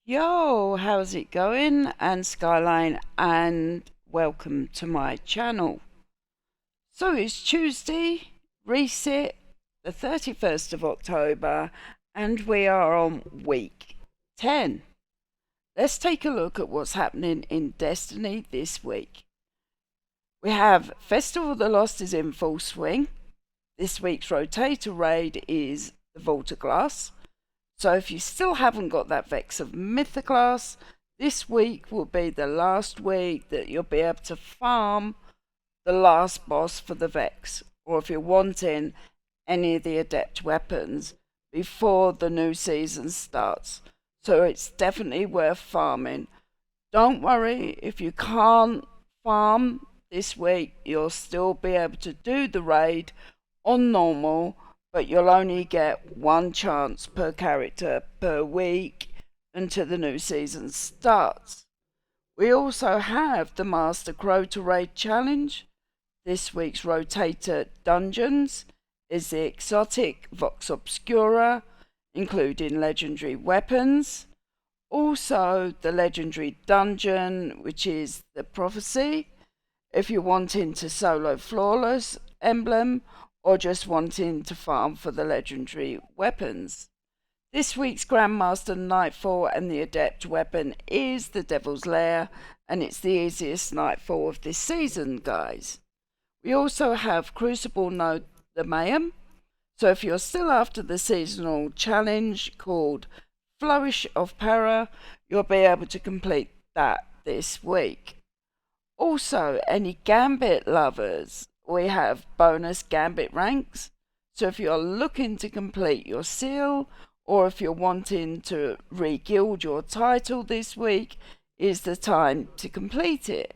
Yo, how's it going? And Skyline, and welcome to my channel. So it's Tuesday, reset, the 31st of October, and we are on week 10. Let's take a look at what's happening in Destiny this week. We have Festival of the Lost is in full swing. This week's Rotator raid is the Vault of Glass. So if you still haven't got that Vex of Mythoclast, this week will be the last week that you'll be able to farm the last boss for the Vex, or if you're wanting any of the Adept weapons before the new season starts. So it's definitely worth farming. Don't worry if you can't farm this week, you'll still be able to do the raid on normal, but you'll only get one chance per character per week until the new season starts. We also have the Master Crota Raid Challenge. This week's Rotator Dungeons is the exotic Vox Obscura, including legendary weapons. Also, the legendary dungeon, which is the Prophecy, if you're wanting to solo Flawless emblem or just wanting to farm for the legendary weapons. This week's Grandmaster Nightfall and the Adept weapon is the Devil's Lair, and it's the easiest Nightfall of this season, guys. We also have Crucible Node the Mayhem, so if you're still after the seasonal challenge called Flourish of Para, you'll be able to complete that this week. Also, any Gambit lovers, we have bonus Gambit ranks. So if you're looking to complete your seal, or if you're wanting to re-guild your title this week, is the time to complete it.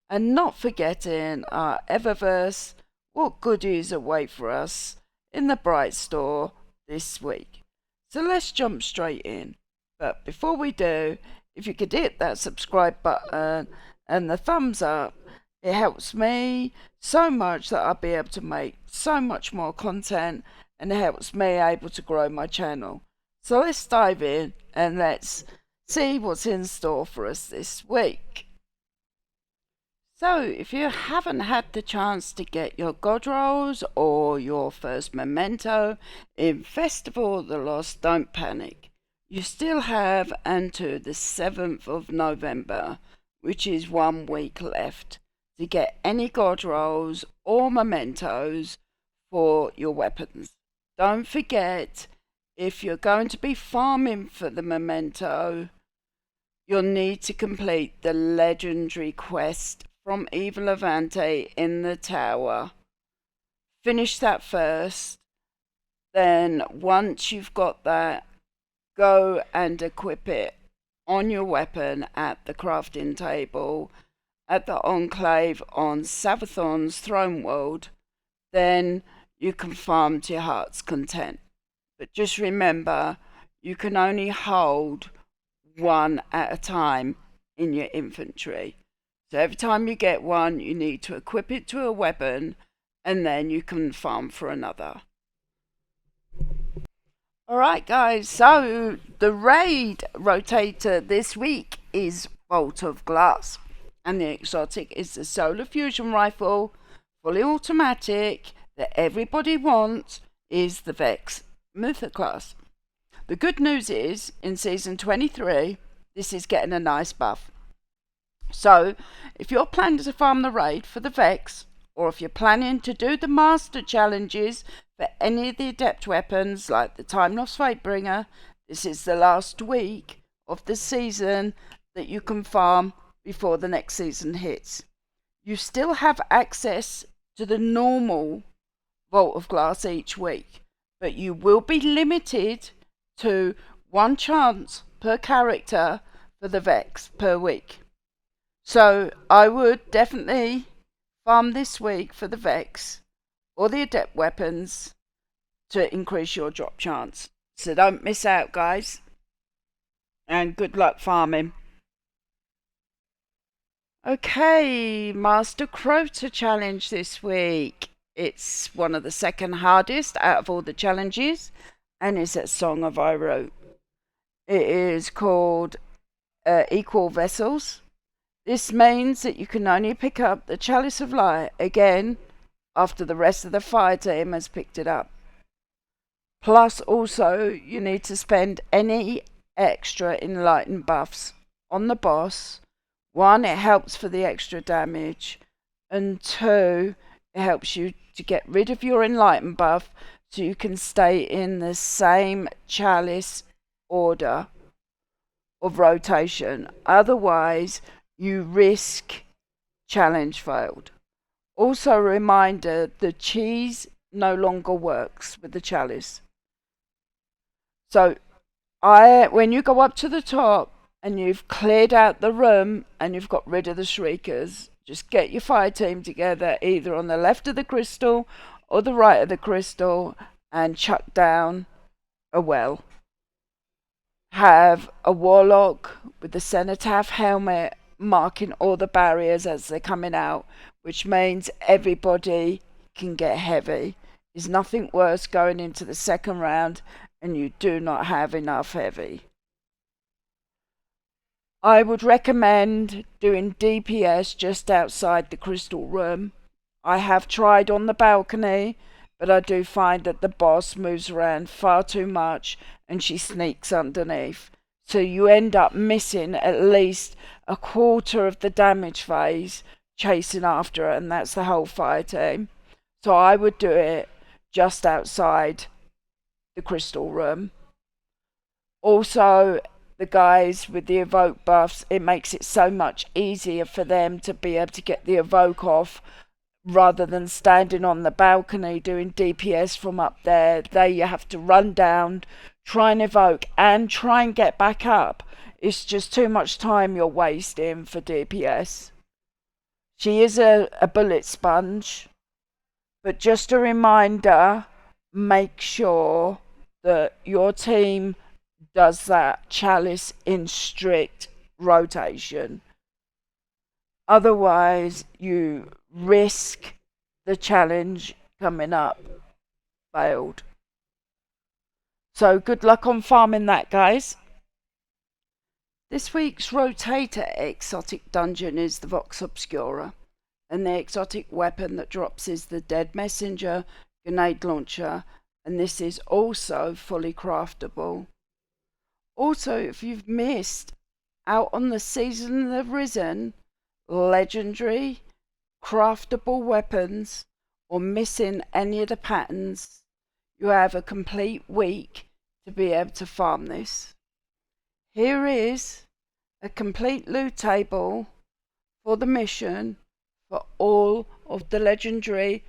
And not forgetting our Eververse, what goodies await for us in the Bright Store this week. So let's jump straight in. But before we do, if you could hit that subscribe button and the thumbs up, it helps me so much that I'll be able to make so much more content, and it helps me able to grow my channel. So let's dive in and let's see what's in store for us this week. So if you haven't had the chance to get your God Rolls or your first memento in Festival of the Lost, don't panic. You still have until the 7th of November, which is 1 week left, to get any God Rolls or mementos for your weapons. Don't forget, if you're going to be farming for the memento, you'll need to complete the legendary quest from Eva Levante in the tower. Finish that first, then once you've got that, go and equip it on your weapon at the crafting table at the Enclave on Savathon's Throne World. Then you can farm to your heart's content. But just remember, you can only hold one at a time in your inventory. So every time you get one, you need to equip it to a weapon, and then you can farm for another. Alright guys, so the raid rotator this week is Vault of Glass, and the exotic is the Solar Fusion Rifle, fully automatic, that everybody wants, is the Vex Mythoclast. The good news is, in Season 23, this is getting a nice buff. So, if you're planning to farm the raid for the Vex, or if you're planning to do the Master Challenges for any of the Adept weapons, like the Time Lost Fatebringer, this is the last week of the season that you can farm before the next season hits. You still have access to the normal Vault of Glass each week, but you will be limited to one chance per character for the Vex per week. So I would definitely farm this week for the Vex or the Adept weapons to increase your drop chance. So don't miss out, guys. And good luck farming. Okay, Master Crota challenge this week. It's one of the second hardest out of all the challenges, and it's at Song of Iroh. It is called equal vessels. This means that you can only pick up the Chalice of Light again after the rest of the fire team has picked it up. Plus, also, you need to spend any extra enlightened buffs on the boss. One, it helps for the extra damage, and two, it helps you to get rid of your enlightened buff so you can stay in the same chalice order of rotation. Otherwise, you risk challenge failed. Also, a reminder, the cheese no longer works with the chalice. So when you go up to the top and you've cleared out the room and you've got rid of the shriekers, just get your fire team together either on the left of the crystal or the right of the crystal and chuck down a well. Have a warlock with the cenotaph helmet marking all the barriers as they're coming out, which means everybody can get heavy. There's nothing worse going into the second round and you do not have enough heavy. I would recommend doing DPS just outside the crystal room. I have tried on the balcony, but I do find that the boss moves around far too much and she sneaks underneath. So you end up missing at least a quarter of the damage phase chasing after her, and that's the whole fire team. So I would do it just outside the crystal room. Also, the guys with the evoke buffs, it makes it so much easier for them to be able to get the evoke off rather than standing on the balcony doing DPS from up there. There you have to run down, try and evoke and try and get back up. It's just too much time you're wasting for DPS. She is a bullet sponge, but just a reminder, make sure that your team does that chalice in strict rotation. Otherwise, you risk the challenge coming up failed. So good luck on farming that, guys. This week's Rotator exotic dungeon is the Vox Obscura, and the exotic weapon that drops is the Dead Messenger grenade launcher, and this is also fully craftable. Also, if you've missed out on the Season of the Risen legendary craftable weapons or missing any of the patterns, you have a complete week to be able to farm this. Here is a complete loot table for the mission for all of the legendary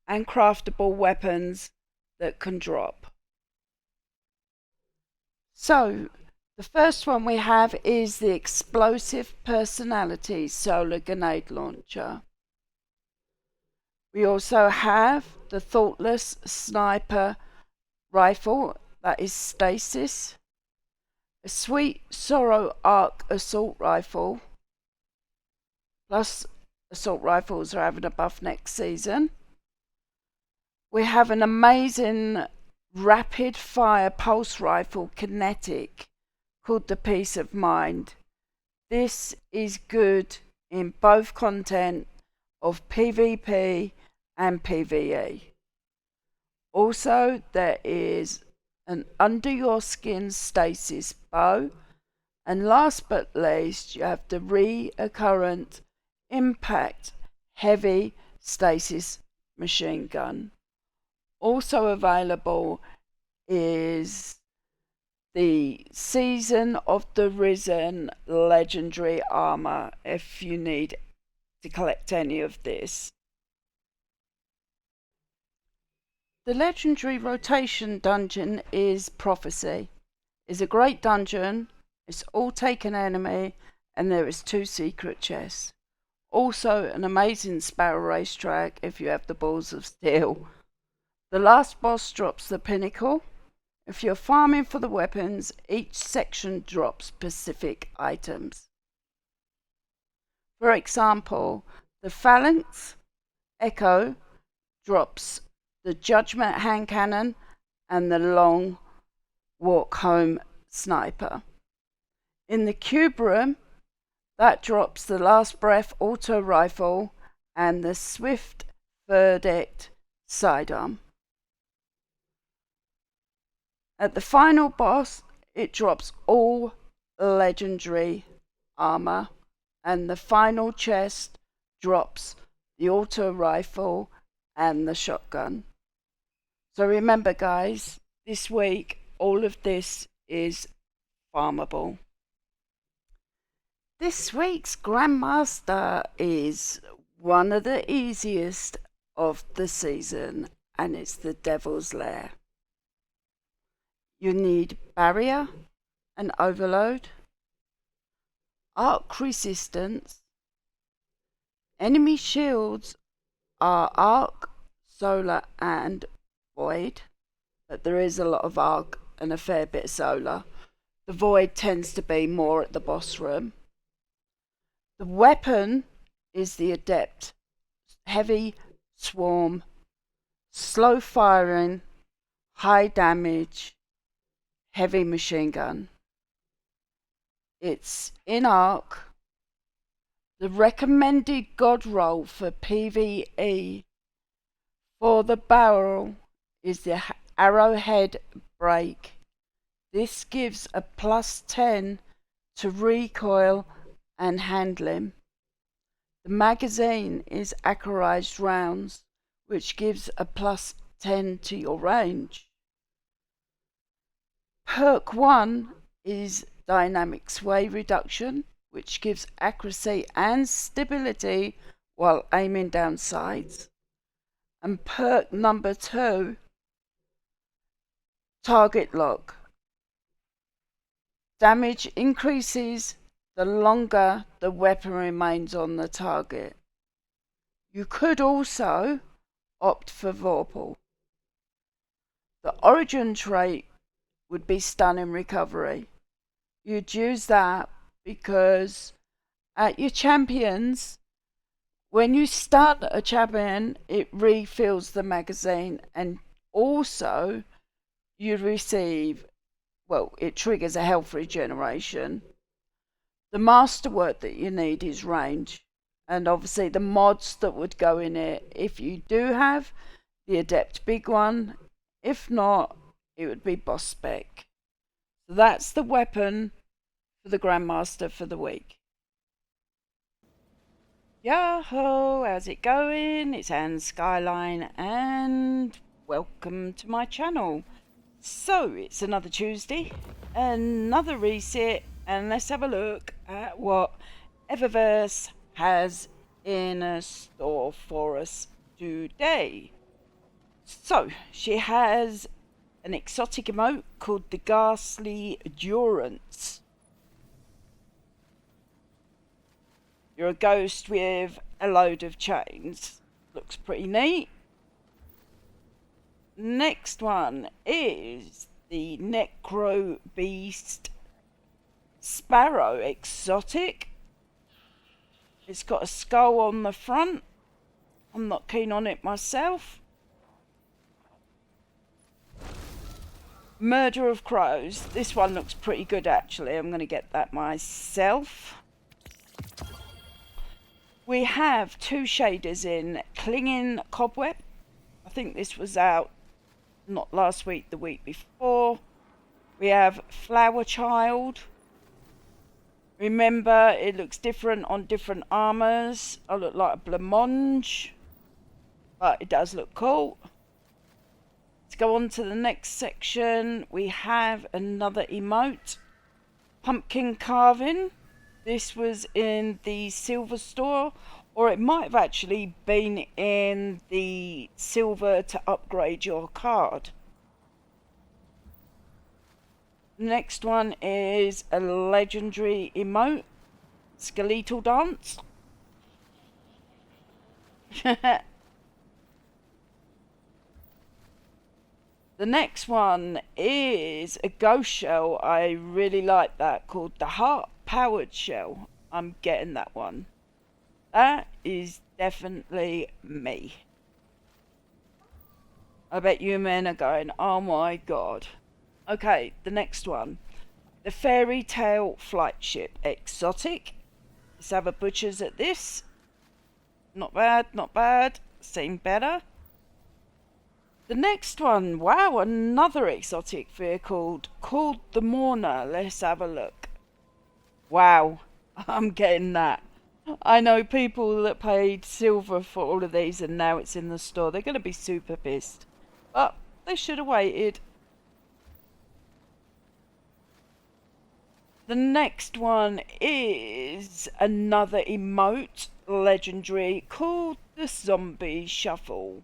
and craftable weapons that can drop. So, the first one we have is the Explosive Personality Solar Grenade Launcher. We also have the Thoughtless Sniper Rifle, that is Stasis. A Sweet Sorrow Arc Assault Rifle. Plus, assault rifles are having a buff next season. We have an amazing rapid fire pulse rifle kinetic called the Peace of Mind. This is good in both content of PvP and PvE. Also, there is an Under Your Skin Stasis bow, and last but least, you have the Recurrent Impact Heavy Stasis Machine Gun. Also available is the Season of the Risen Legendary Armor if you need to collect any of this. The Legendary Rotation Dungeon is Prophecy. It's a great dungeon, it's all taken enemy, and there is 2 secret chests. Also an amazing sparrow racetrack if you have the balls of steel. The last boss drops the pinnacle. If you're farming for the weapons, each section drops specific items. For example, the Phalanx Echo drops the Judgment Hand Cannon and the Long Walk Home Sniper. In the cube room, that drops the Last Breath auto rifle and the Swift Verdict sidearm. At the final boss, it drops all legendary armor, and the final chest drops the auto rifle and the shotgun. So remember, guys, this week all of this is farmable. This week's Grandmaster is one of the easiest of the season, and it's the Devil's Lair. You need Barrier and Overload, Arc Resistance. Enemy shields are Arc, Solar and Void, but there is a lot of Arc and a fair bit of Solar. The Void tends to be more at the boss room. The weapon is the Adept, heavy swarm, slow firing, high damage, heavy machine gun. It's in Arc. The recommended god roll for PvE for the barrel is the Arrowhead Break. This gives a +10 to recoil and handling. The magazine is accurized rounds, which gives a +10 to your range. Perk 1 is Dynamic Sway Reduction, which gives accuracy and stability while aiming down sights. And perk number 2, Target Lock. Damage increases the longer the weapon remains on the target. You could also opt for Vorpal. The origin trait would be Stunning Recovery. You'd use that because at your champions, when you start a champion, it refills the magazine, and also you receive, well, it triggers a health regeneration. The masterwork that you need is range, and obviously the mods that would go in it, if you do have the Adept big one, if not, it would be boss spec. So that's the weapon for the Grandmaster for the week. Yo-ho, how's it going? It's Anne Skyline, and welcome to my channel. So, it's another Tuesday, another reset, and let's have a look at what Eververse has in store for us today. So, she has an exotic emote called the Ghastly Durance. You're a ghost with a load of chains. Looks pretty neat. Next one is the Necro Beast Sparrow exotic. It's got a skull on the front. I'm not keen on it myself. Murder of Crows. This one looks pretty good actually. I'm going to get that myself. We have two shaders in. Clinging Cobweb. I think this was out not last week, the week before. We have Flower Child. Remember, it looks different on different armors. I look like a blancmange, but it does look cool. Let's go on to the next section. We have another emote. Pumpkin Carving. This was in the silver store, or it might have actually been in the silver to upgrade your card. Next one is a legendary emote, Skeletal Dance. The next one is a ghost shell. I really like that, called the Heart Powered Shell. I'm getting that one. That is definitely me. I bet you men are going, oh my god. Okay, the next one. the Fairy Tale Flight Ship Exotic. Let's have a butcher's at this. Not bad, not bad. Seen better. The next one, wow, another exotic vehicle called the Mourner. Let's have a look. Wow, I'm getting that. I know people that paid silver for all of these and now it's in the store. They're going to be super pissed. But they should have waited. The next one is another emote, legendary, called the Zombie Shuffle.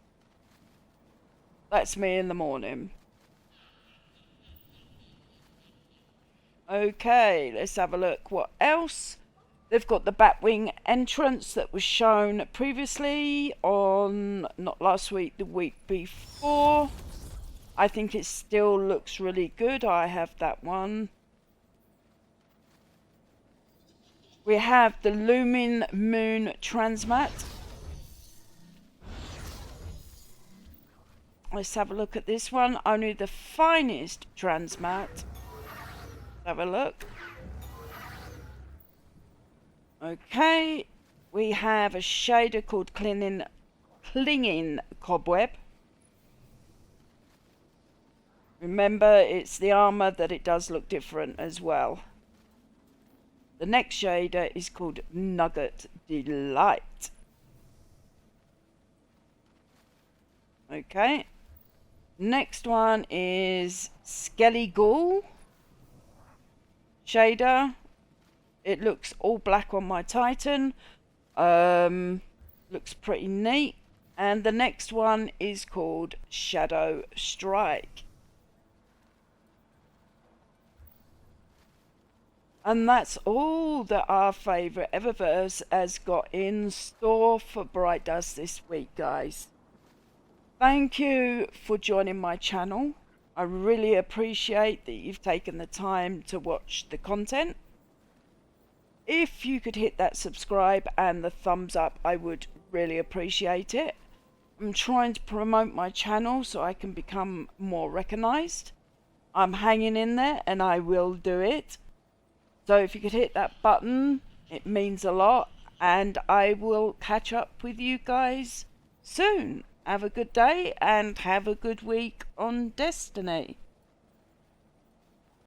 That's me in the morning. Okay, let's have a look. What else? They've got the Batwing entrance that was shown previously on, not last week, the week before. I think it still looks really good. I have that one. We have the Lumin Moon Transmat. Let's have a look at this one. Only the finest Transmat. Have a look. Okay. We have a shader called Clinging Cobweb. Remember, it's the armor that it does look different as well. The next shader is called Nugget Delight. Okay. Next one is Skelly Ghoul shader. It looks all black on my Titan. Looks pretty neat. And the next one is called Shadow Strike. And that's all that our favourite Eververse has got in store for Bright Dust this week, guys. Thank you for joining my channel. I really appreciate that you've taken the time to watch the content. If you could hit that subscribe and the thumbs up, I would really appreciate it. I'm trying to promote my channel so I can become more recognised. I'm hanging in there and I will do it. So if you could hit that button, it means a lot. And I will catch up with you guys soon. Have a good day and have a good week on Destiny.